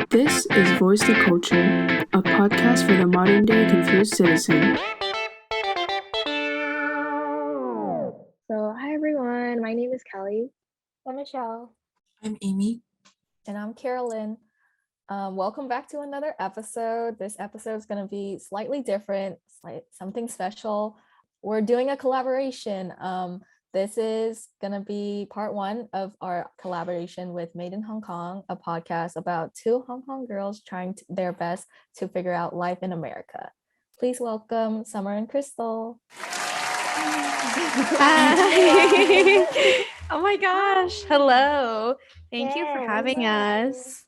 This is Voice to Culture, a podcast for the modern day confused citizen. So, hi everyone, my name is Kelly. I'm Michelle. I'm Amy. And I'm Carolyn. Welcome back to another episode. This episode is going to be slightly different, something special. We're doing a collaboration. This is going to be part one of our collaboration with Made in Hong Kong, a podcast about two Hong Kong girls trying their best to figure out life in America. Please welcome Summer and Chrystal. Hi. Oh my gosh. Hello. Thank you for having us.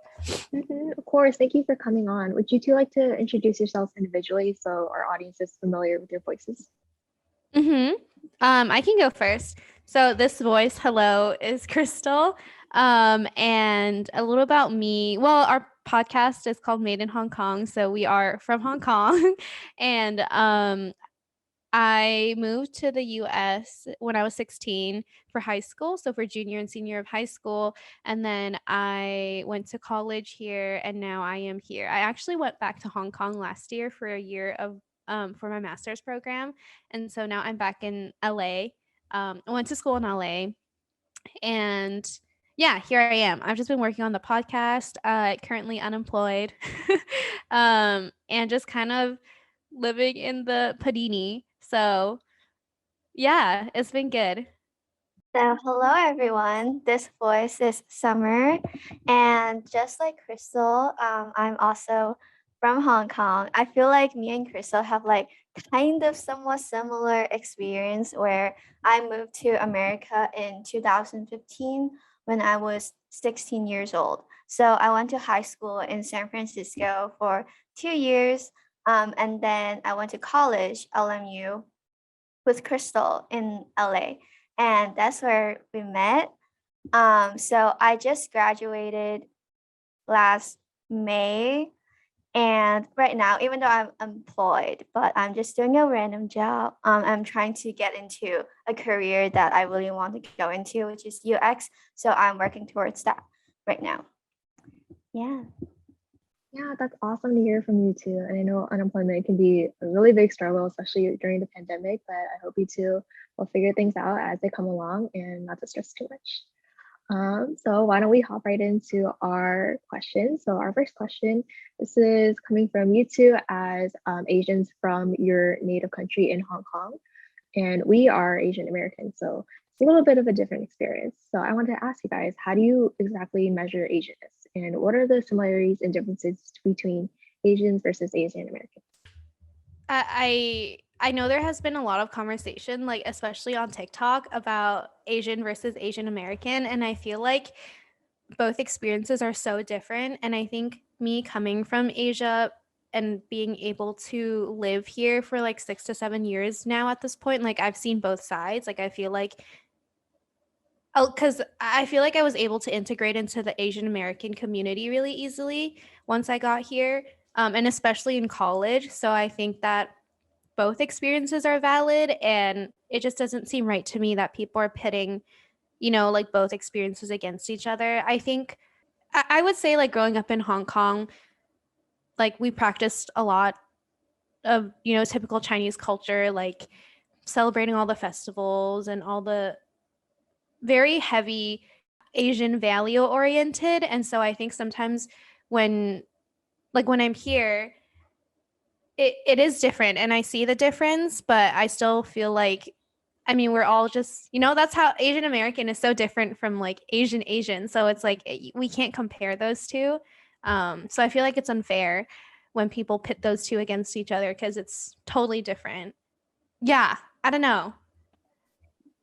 Of course, thank you for coming on. Would you two like to introduce yourselves individually so our audience is familiar with your voices? I can go first. So this voice, hello, is Chrystal. And a little about me. Well, our podcast is called Made in Hong Kong. So we are from Hong Kong. And I moved to the US when I was 16 for high school, so for junior and senior of high school. And then I went to college here, and now I am here. I actually went back to Hong Kong last year for a year of for my master's program. And so now I'm back in LA. I went to school in LA, and yeah, here I am. I've just been working on the podcast, currently unemployed, and just kind of living in the Padini. So yeah, it's been good. So hello everyone, this voice is Summer, and just like Chrystal, I'm also from Hong Kong. I feel like me and Chrystal have like kind of somewhat similar experience where I moved to America in 2015 when I was 16 years old. So I went to high school in San Francisco for 2 years, and then I went to college, LMU, with Chrystal in LA, and that's where we met. So I just graduated last May, and right now, even though I'm employed, but I'm just doing a random job. I'm trying to get into a career that I really want to go into, which is UX. So I'm working towards that right now. Yeah. Yeah, that's awesome to hear from you too. And I know unemployment can be a really big struggle, especially during the pandemic, but I hope you two will figure things out as they come along and not to stress too much. So why don't we hop right into our questions? So our first question, this is coming from you two as Asians from your native country in Hong Kong. And we are Asian Americans, so it's a little bit of a different experience. So I want to ask you guys, how do you exactly measure Asianness? And what are the similarities and differences between Asians versus Asian Americans? I know there has been a lot of conversation, like especially on TikTok, about Asian versus Asian American, and I feel like both experiences are so different. And I think me coming from Asia and being able to live here for like 6 to 7 years now at this point, like I've seen both sides. Like I feel like because I feel like I was able to integrate into the Asian American community really easily once I got here, and especially in college. So I think that both experiences are valid, and it just doesn't seem right to me that people are pitting, like both experiences against each other. I think I would say like growing up in Hong Kong, like we practiced a lot of, typical Chinese culture, like celebrating all the festivals and all the very heavy Asian value oriented. And so I think sometimes when I'm here, it is different and I see the difference, but I still feel like, I mean, we're all just, that's how Asian American is so different from like Asian. So it's like, we can't compare those two. So I feel like it's unfair when people pit those two against each other because it's totally different. Yeah, I don't know.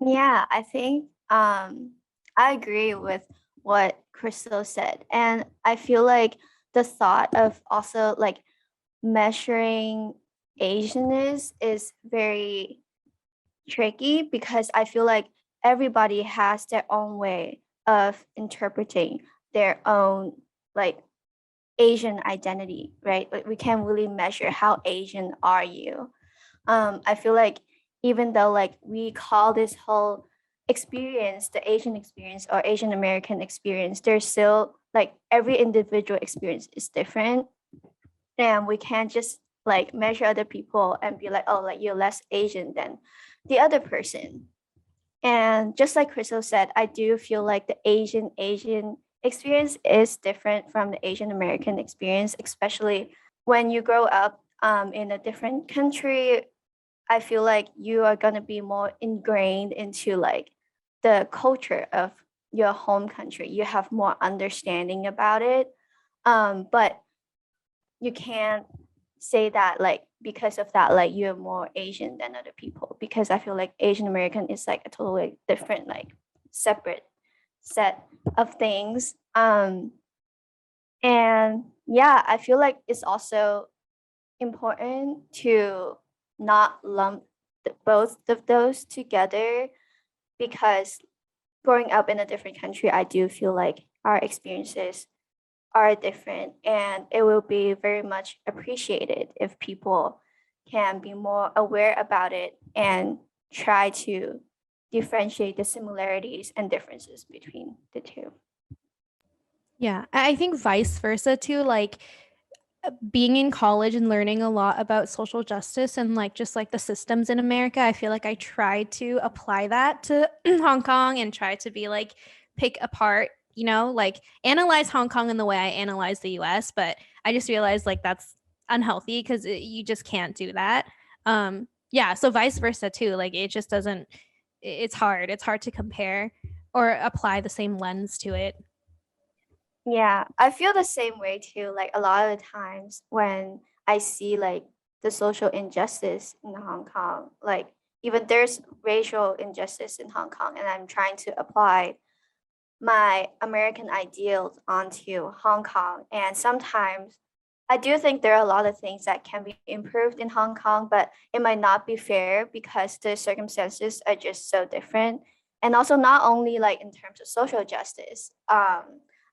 Yeah, I think I agree with what Crystal said. And I feel like the thought of also like measuring Asianness is very tricky because I feel like everybody has their own way of interpreting their own like Asian identity, right? Like we can't really measure how Asian are you. I feel like even though like we call this whole experience the Asian experience or Asian American experience, there's still like every individual experience is different, and we can't just like measure other people and be like, oh, like you're less Asian than the other person. And just like Crystal said, I do feel like the Asian experience is different from the Asian American experience, especially when you grow up in a different country. I feel like you are gonna be more ingrained into like the culture of your home country. You have more understanding about it. But you can't say that like because of that like you're more Asian than other people, because I feel like Asian American is like a totally different, like separate set of things. And yeah, I feel like it's also important to not lump both of those together, because growing up in a different country, I do feel like our experiences are different, and it will be very much appreciated if people can be more aware about it and try to differentiate the similarities and differences between the two. Yeah, I think vice versa too, like being in college and learning a lot about social justice and like just like the systems in America, I feel like I tried to apply that to Hong Kong and try to be like pick apart, like analyze Hong Kong in the way I analyze the US, but I just realized like that's unhealthy because you just can't do that. Yeah, so vice versa too, like it just doesn't, it's hard to compare or apply the same lens to it. Yeah, I feel the same way too. Like a lot of the times when I see like the social injustice in Hong Kong, like even there's racial injustice in Hong Kong, and I'm trying to apply my American ideals onto Hong Kong. And sometimes I do think there are a lot of things that can be improved in Hong Kong, but it might not be fair because the circumstances are just so different. And also not only like in terms of social justice,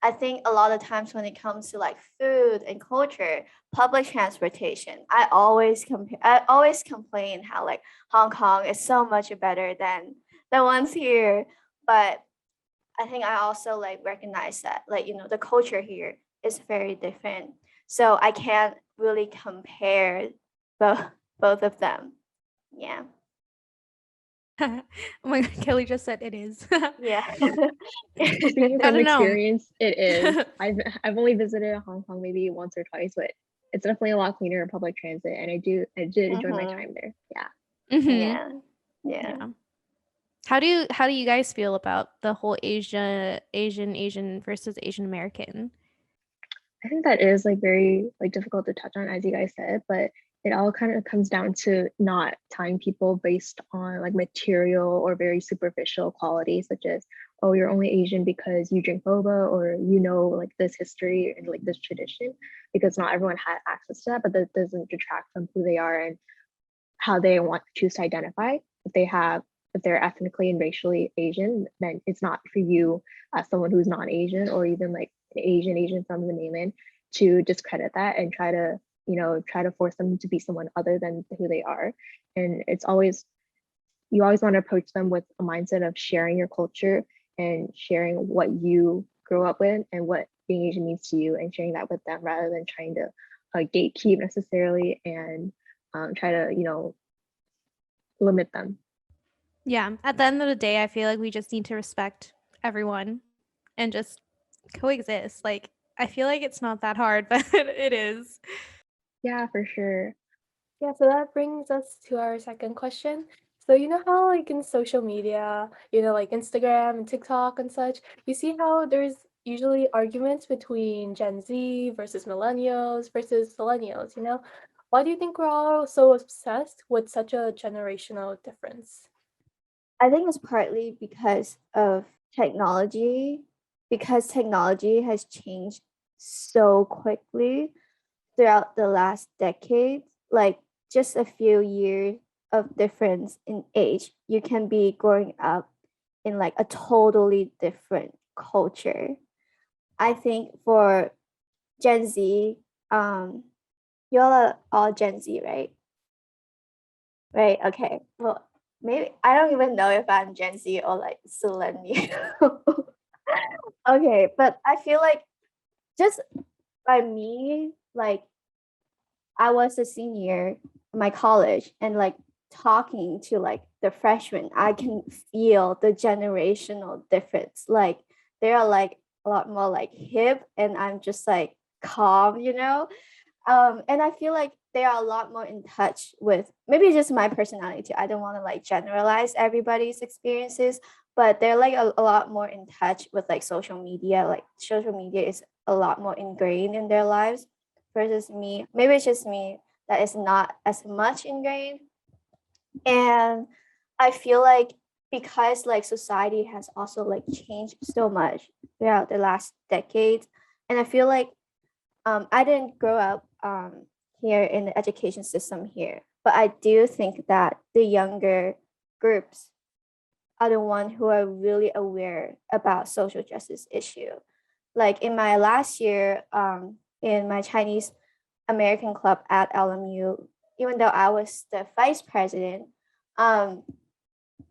I think a lot of times when it comes to like food and culture, public transportation, I always complain how like Hong Kong is so much better than the ones here. But I think I also like recognize that like, the culture here is very different. So I can't really compare both of them. Yeah. Oh my God, Kelly just said it is. Yeah. Speaking I from don't know. experience, it is. I've only visited Hong Kong maybe once or twice, but it's definitely a lot cleaner in public transit, and I did enjoy my time there. Yeah. Mhm. Yeah. Yeah. How do you guys feel about the whole Asian versus Asian American? I think that is like very like difficult to touch on, as you guys said, but it all kind of comes down to not tying people based on like material or very superficial qualities, such as, oh, you're only Asian because you drink boba, or like this history and like this tradition, because not everyone had access to that, but that doesn't detract from who they are and how they want to choose to identify. If they're ethnically and racially Asian, then it's not for you as someone who's not Asian, or even like Asian from the mainland, to discredit that and try to force them to be someone other than who they are. And you always want to approach them with a mindset of sharing your culture and sharing what you grew up with and what being Asian means to you, and sharing that with them, rather than trying to gatekeep necessarily and try to limit them. Yeah, at the end of the day, I feel like we just need to respect everyone and just coexist. Like, I feel like it's not that hard, but it is. Yeah, for sure. Yeah, so that brings us to our second question. So you know how like in social media, like Instagram and TikTok and such, you see how there's usually arguments between Gen Z versus millennials. Why do you think we're all so obsessed with such a generational difference? I think it's partly because of technology, because technology has changed so quickly throughout the last decade. Like just a few years of difference in age, you can be growing up in like a totally different culture. I think for Gen Z, you all are all Gen Z, right? Right. Okay. Well, maybe I don't even know if I'm Gen Z or like millennial. Okay, but I feel like just by me, like I was a senior in my college and like talking to like the freshmen, I can feel the generational difference. Like they're like a lot more like hip and I'm just like calm, you know? And I feel like they are a lot more in touch with maybe just my personality. I don't want to like generalize everybody's experiences, but they're like a lot more in touch with like social media. Like social media is a lot more ingrained in their lives versus me. Maybe it's just me that is not as much ingrained. And I feel like because like society has also like changed so much throughout the last decade, and I feel like I didn't grow up here in the education system here, but I do think that the younger groups are the one who are really aware about social justice issue. Like in my last year in my Chinese American club at LMU, even though I was the vice president, um,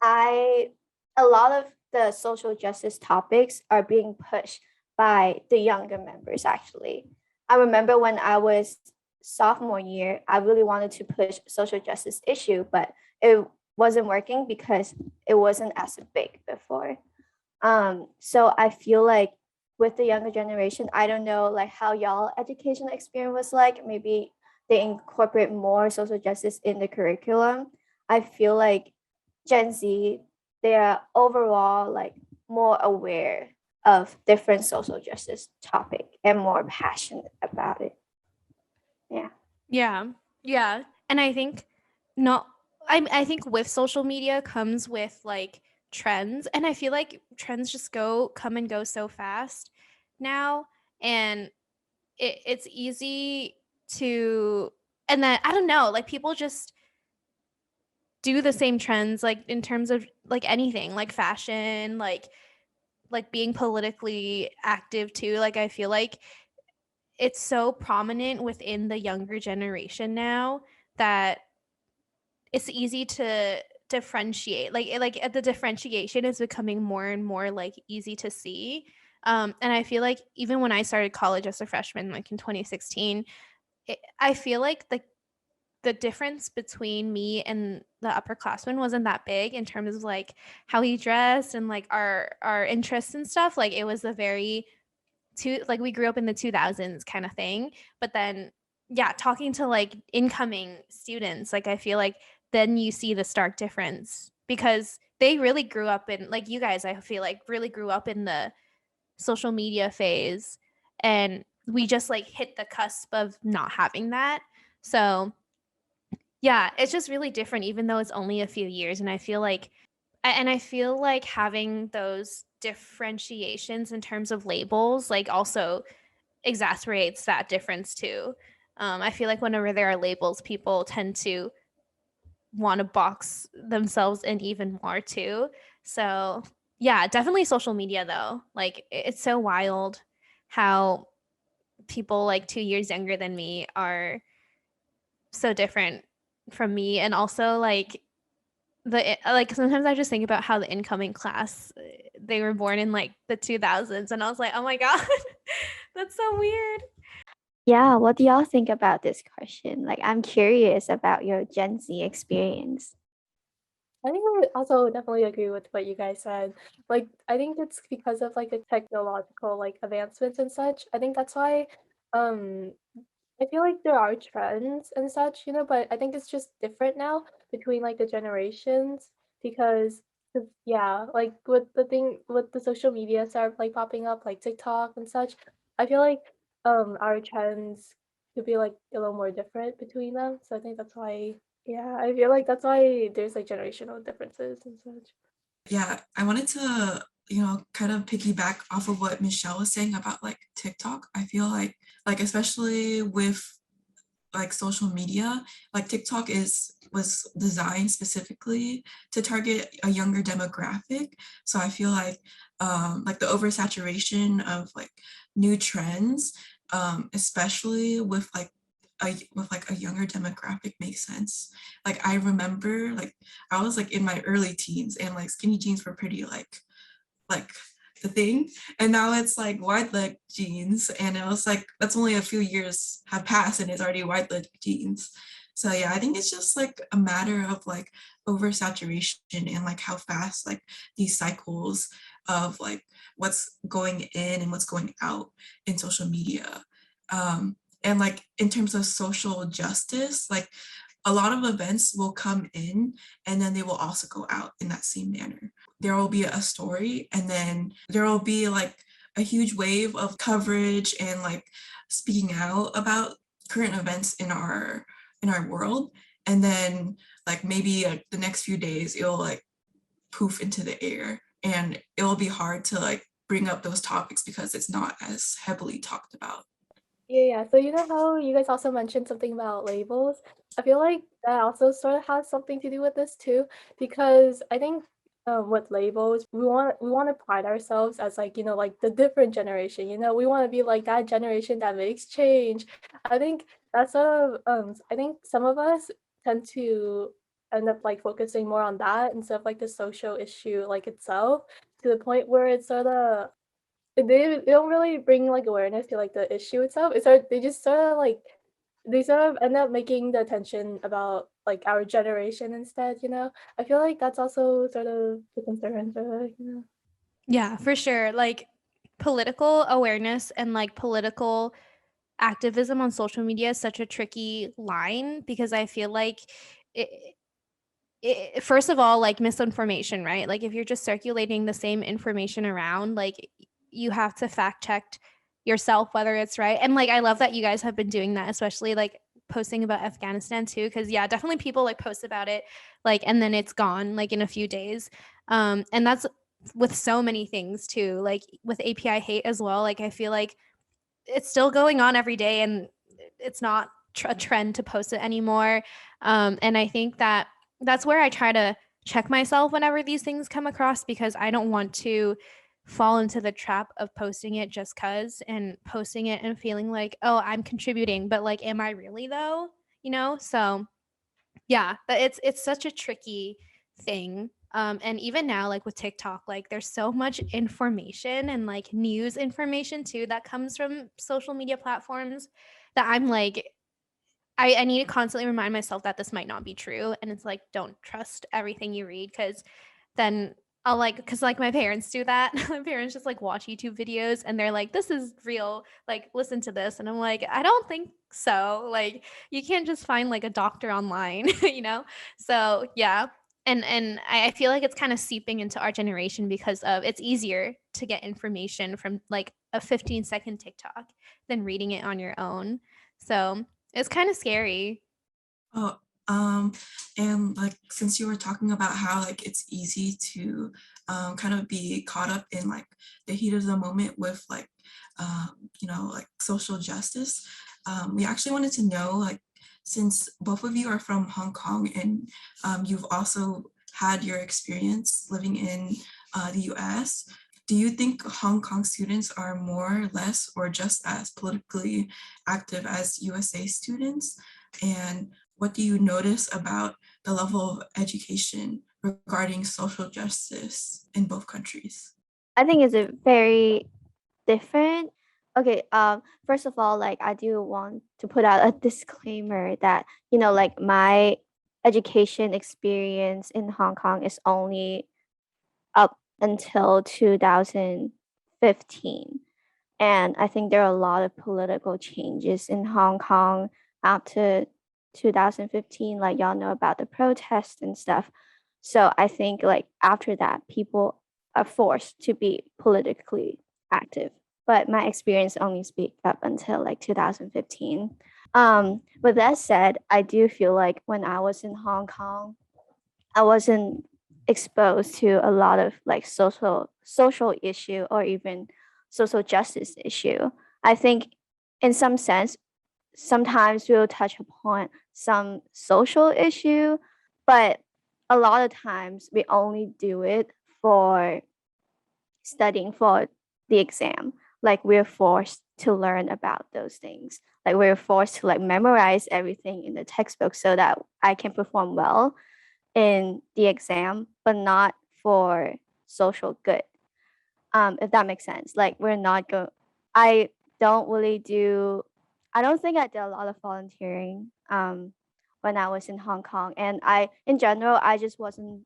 I a lot of the social justice topics are being pushed by the younger members actually. I remember when I was sophomore year, I really wanted to push social justice issue, but it wasn't working because it wasn't as big before. So I feel like with the younger generation, I don't know like how y'all education experience was like. Maybe they incorporate more social justice in the curriculum. I feel like Gen Z, they are overall like more aware of different social justice topic and more passionate about it. Yeah. Yeah. Yeah. And I think not I think with social media comes with like trends, and I feel like trends just come and go so fast now, and it's easy to, and then I don't know, like people just do the same trends like in terms of like anything, like fashion, like being politically active too. Like I feel like it's so prominent within the younger generation now that it's easy to differentiate. The differentiation is becoming more and more like easy to see. And I feel like even when I started college as a freshman, like in 2016, I feel like the difference between me and the upperclassmen wasn't that big in terms of like how he dressed and like our interests and stuff. Like it was a very like we grew up in the 2000s kind of thing. But then yeah, talking to like incoming students, like I feel like then you see the stark difference because they really grew up in, like you guys, I feel like really grew up in the social media phase, and we just like hit the cusp of not having that. So yeah, it's just really different even though it's only a few years. And I feel like having those differentiations in terms of labels like also exacerbates that difference too. I feel like whenever there are labels, people tend to want to box themselves in even more too. So yeah, definitely social media though. Like it's so wild how people like 2 years younger than me are so different from me, and also like sometimes I just think about how the incoming class, they were born in like the 2000s, and I was like, oh my god, that's so weird. Yeah, what do y'all think about this question? Like I'm curious about your Gen Z experience. I think I would also definitely agree with what you guys said. Like, I think it's because of like the technological like advancements and such. I think that's why um I feel like there are trends and such, but I think it's just different now between like the generations because 'cause yeah, like with the social media start like popping up like TikTok and such, I feel like our trends could be like a little more different between them. So I think that's why yeah, I feel like that's why there's like generational differences and such. Yeah, I wanted to, kind of piggyback off of what Michelle was saying about like TikTok. I feel like especially with like social media, like TikTok was designed specifically to target a younger demographic. So I feel like the oversaturation of like new trends, especially with like a younger demographic makes sense. Like I remember like I was like in my early teens and like skinny jeans were pretty like the thing, and now it's like wide leg jeans, and it was like that's only a few years have passed and it's already wide leg jeans. So yeah, I think it's just like a matter of like oversaturation and like how fast like these cycles of like what's going in and what's going out in social media. And like in terms of social justice, like a lot of events will come in and then they will also go out in that same manner. There will be a story and then there will be like a huge wave of coverage and like speaking out about current events in our world, and then like maybe the next few days it'll like poof into the air and it will be hard to like bring up those topics because it's not as heavily talked about. Yeah. So you know how you guys also mentioned something about labels? I feel like that also sort of has something to do with this too, because I think with labels, we want to pride ourselves as like like the different generation. We want to be like that generation that makes change. I think that's sort of I think some of us tend to end up like focusing more on that instead of like the social issue like itself, to the point where it's sort of they don't really bring, like, awareness to, like, the issue itself. They just sorta, like they sort of end up making the attention about, like, our generation instead? I feel like that's also sort of the concern for. Yeah, for sure. Like political awareness and like political activism on social media is such a tricky line because I feel like it, first of all, like misinformation, right? Like if you're just circulating the same information around, like you have to fact check yourself whether it's right. And like I love that you guys have been doing that, especially like posting about Afghanistan too, because yeah, definitely people like post about it like and then it's gone like in a few days. And that's with so many things too, like with API hate as well. Like I feel like it's still going on every day and it's not a trend to post it anymore. And I think that that's where I try to check myself whenever these things come across because I don't want to fall into the trap of posting it just cuz and posting it and feeling like, "Oh, I'm contributing," but like am I really though? So yeah, but it's such a tricky thing. And even now, like with TikTok, like there's so much information and like news information too that comes from social media platforms that I'm like, I need to constantly remind myself that this might not be true. And it's like, don't trust everything you read because then I'll like, because like my parents do that. My parents just like watch YouTube videos and they're like, this is real. Like, listen to this. And I'm like, I don't think so. Like, you can't just find like a doctor online, So yeah. And I feel like it's kind of seeping into our generation because of it's easier to get information from like a 15-second TikTok than reading it on your own. So it's kind of scary. Oh, um, and like since you were talking about how like it's easy to kind of be caught up in like the heat of the moment with like like social justice, we actually wanted to know like since both of you are from Hong Kong and you've also had your experience living in the US, do you think Hong Kong students are more, less, or just as politically active as USA students? And what do you notice about the level of education regarding social justice in both countries? I think it's a very different. Okay, first of all, like I do want to put out a disclaimer that, like my education experience in Hong Kong is only up until 2015. And I think there are a lot of political changes in Hong Kong after 2015, like y'all know about the protests and stuff. So I think like after that, people are forced to be politically active. But my experience only speak up until like 2015. With that said, I do feel like when I was in Hong Kong, I wasn't exposed to a lot of like social issue or even social justice issue. I think in some sense, sometimes we'll touch upon some social issue, but a lot of times we only do it for studying for the exam. Like we're forced to learn about those things. Like we're forced to like memorize everything in the textbook so that I can perform well in the exam, but not for social good. if that makes sense. Like we're not going. I don't really do. I don't think I did a lot of volunteering when I was in Hong Kong, and in general, I just wasn't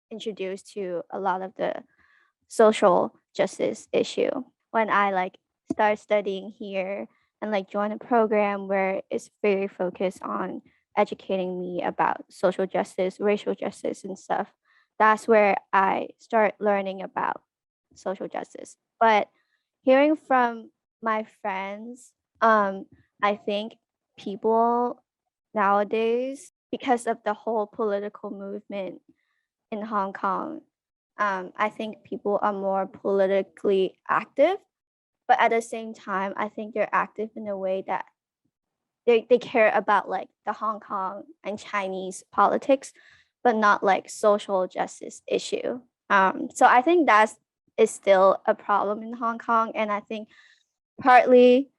introduced to a lot of the social justice issue when I like start studying here and like join a program where it's very focused on educating me about social justice, racial justice and stuff. That's where I start learning about social justice. But hearing from my friends, I think people nowadays, because of the whole political movement in Hong Kong, I think people are more politically active, but at the same time, I think they're active in a way that they care about like the Hong Kong and Chinese politics, but not like social justice issue. So I think that is still a problem in Hong Kong, and I think partly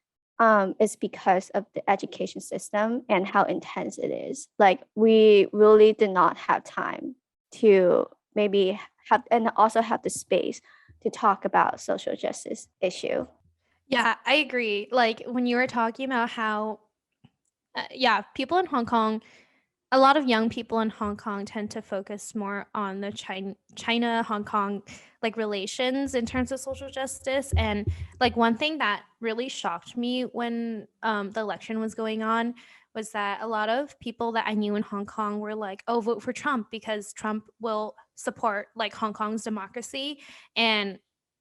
it's because of the education system and how intense it is. Like we really did not have time to maybe have and also have the space to talk about social justice issue. Yeah, I agree. Like when you were talking about how, yeah, people in Hong Kong, a lot of young people in Hong Kong tend to focus more on the China Hong Kong like relations in terms of social justice. And like one thing that really shocked me when the election was going on was that a lot of people that I knew in Hong Kong were like, "Oh, vote for Trump because Trump will support like Hong Kong's democracy." And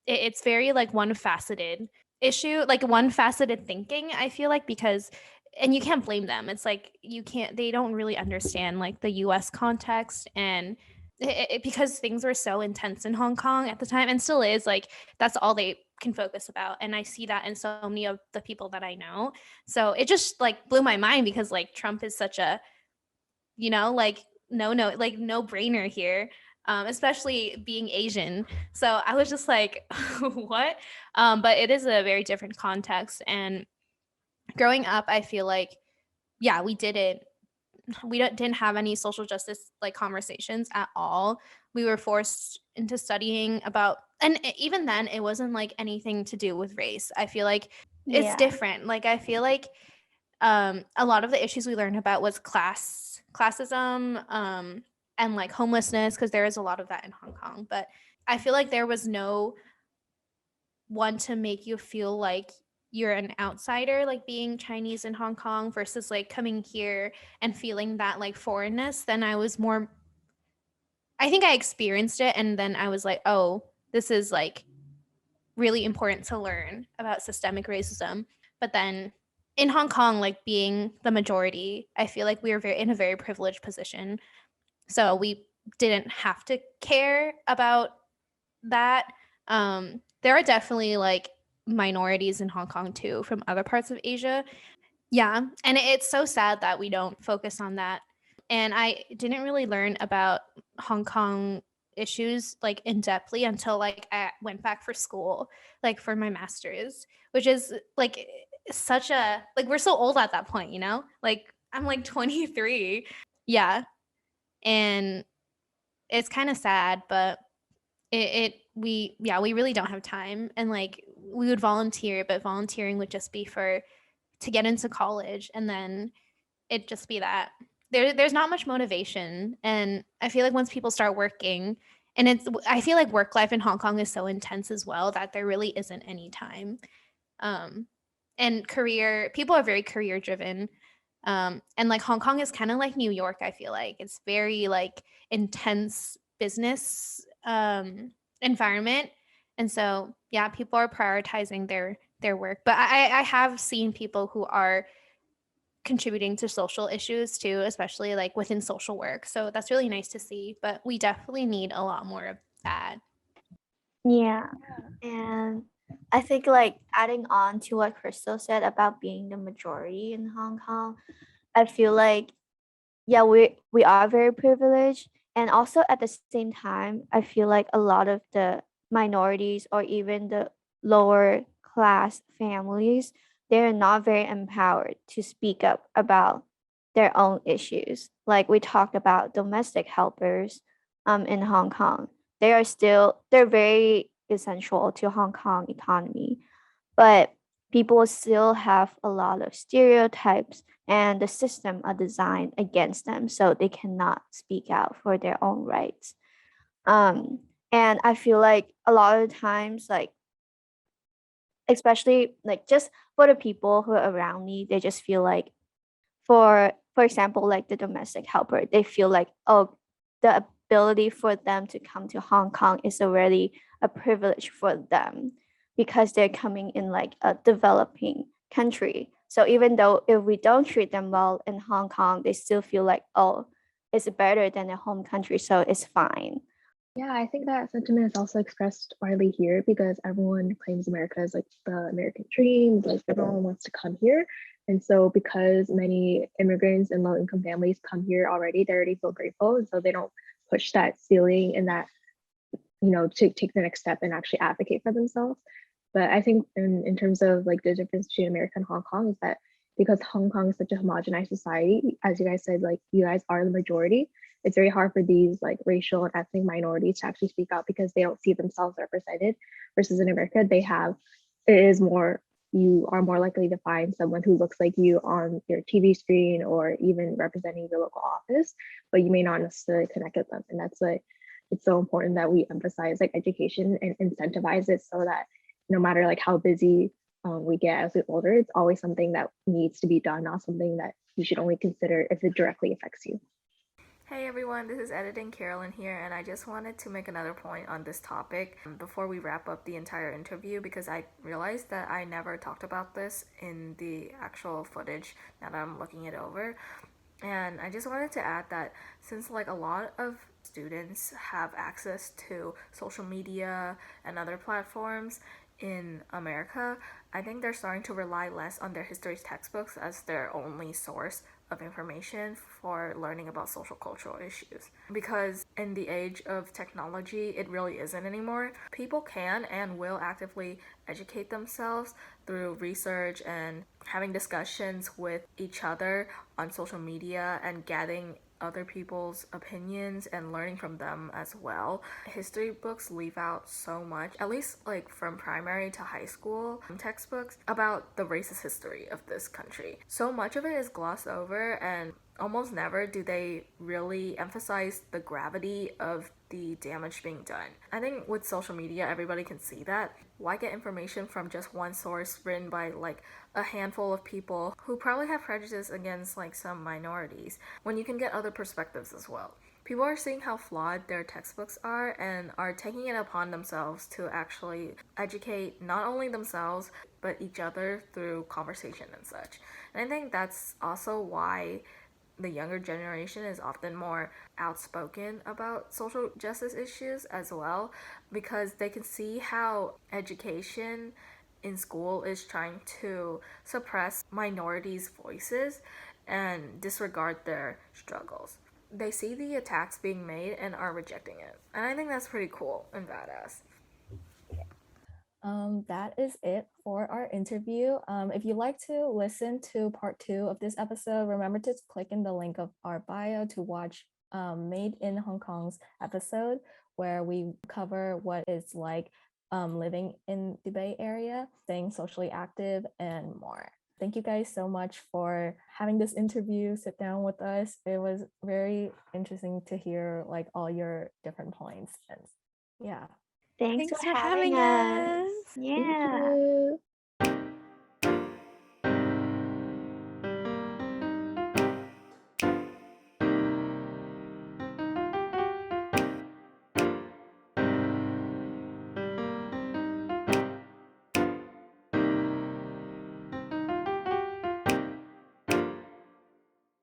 it's very like one faceted issue, like one faceted thinking, I feel like, because and you can't blame them. It's like you can't they don't really understand like the US context, and because things were so intense in Hong Kong at the time and still is, like that's all they can focus about, and I see that in so many of the people that I know. So it just like blew my mind because like Trump is such a, like like no brainer here, especially being Asian. So I was just like, what? But it is a very different context. And growing up, I feel like, yeah, didn't have any social justice like conversations at all. We were forced into studying about, and even then it wasn't like anything to do with race. I feel like it's Yeah. different. Like I feel like a lot of the issues we learned about was classism, and like homelessness, because there is a lot of that in Hong Kong. But I feel like there was no one to make you feel like you're an outsider, like being Chinese in Hong Kong versus like coming here and feeling that like foreignness. Then I think I experienced it, and then I was like, oh, this is like really important to learn about systemic racism. But then in Hong Kong, like being the majority, I feel like we were in a very privileged position. So we didn't have to care about that. There are definitely like minorities in Hong Kong too from other parts of Asia. Yeah. And it's so sad that we don't focus on that. And I didn't really learn about Hong Kong issues like in depthly until like I went back for school, like for my master's, which is like such a like we're so old at that point, Like I'm like 23. Yeah. And it's kind of sad, but we really don't have time, and like we would volunteer, but volunteering would just be to get into college, and then it'd just be that there's not much motivation. And I feel like once people start working, and I feel like work life in Hong Kong is so intense as well that there really isn't any time. And people are very career driven. And like Hong Kong is kind of like New York. I feel like it's very like intense business environment, and so yeah, people are prioritizing their work. But I have seen people who are contributing to social issues too, especially like within social work. So that's really nice to see. But we definitely need a lot more of that. Yeah. And I think like adding on to what Crystal said about being the majority in Hong Kong, I feel like yeah, we are very privileged, and also at the same time, I feel like a lot of the minorities or even the lower class families, they're not very empowered to speak up about their own issues. Like we talked about domestic helpers in Hong Kong. They're very essential to Hong Kong economy. But people still have a lot of stereotypes and the system are designed against them, so they cannot speak out for their own rights. And I feel like a lot of times, like especially like just for the people who are around me, they just feel like for example, like the domestic helper, they feel like, oh, the ability for them to come to Hong Kong is already a privilege for them because they're coming in like a developing country. So even though if we don't treat them well in Hong Kong, they still feel like, oh, it's better than their home country, so it's fine. Yeah, I think that sentiment is also expressed widely here because everyone claims America as like the American dream, like everyone wants to come here. And so because many immigrants and low income families come here already, they already feel grateful. And so they don't push that ceiling and that, to take the next step and actually advocate for themselves. But I think in terms of like the difference between America and Hong Kong is that because Hong Kong is such a homogenized society, as you guys said, like you guys are the majority, it's very hard for these like racial and ethnic minorities to actually speak out because they don't see themselves represented. Versus in America, you are more likely to find someone who looks like you on your TV screen or even representing your local office, but you may not necessarily connect with them. And that's why it's so important that we emphasize like education and incentivize it so that no matter like how busy we get as we get older, it's always something that needs to be done, not something that you should only consider if it directly affects you. Hey everyone, this is Editing Carolyn here, and I just wanted to make another point on this topic before we wrap up the entire interview because I realized that I never talked about this in the actual footage now that I'm looking it over. And I just wanted to add that since like a lot of students have access to social media and other platforms in America, I think they're starting to rely less on their history textbooks as their only source of information for learning about social cultural issues. Because in the age of technology, it really isn't anymore. People can and will actively educate themselves through research and having discussions with each other on social media and getting other people's opinions and learning from them as well. History books leave out so much, at least like from primary to high school textbooks, about the racist history of this country. So much of it is glossed over and almost never do they really emphasize the gravity of the damage being done. I think with social media, everybody can see that. Why get information from just one source written by like a handful of people who probably have prejudice against like some minorities when you can get other perspectives as well? People are seeing how flawed their textbooks are and are taking it upon themselves to actually educate not only themselves but each other through conversation and such. And I think that's also why the younger generation is often more outspoken about social justice issues as well, because they can see how education in school is trying to suppress minorities' voices and disregard their struggles. They see the attacks being made and are rejecting it. And I think that's pretty cool and badass. That is it for our interview. If you'd like to listen to part 2 of this episode, remember to click in the link of our bio to watch Made in Hong Kong's episode, where we cover what it's like living in the Bay Area, staying socially active, and more. Thank you guys so much for having this interview, sit down with us. It was very interesting to hear like all your different points. And yeah. Thanks Thanks for for having having us. us. Yeah. Thank you.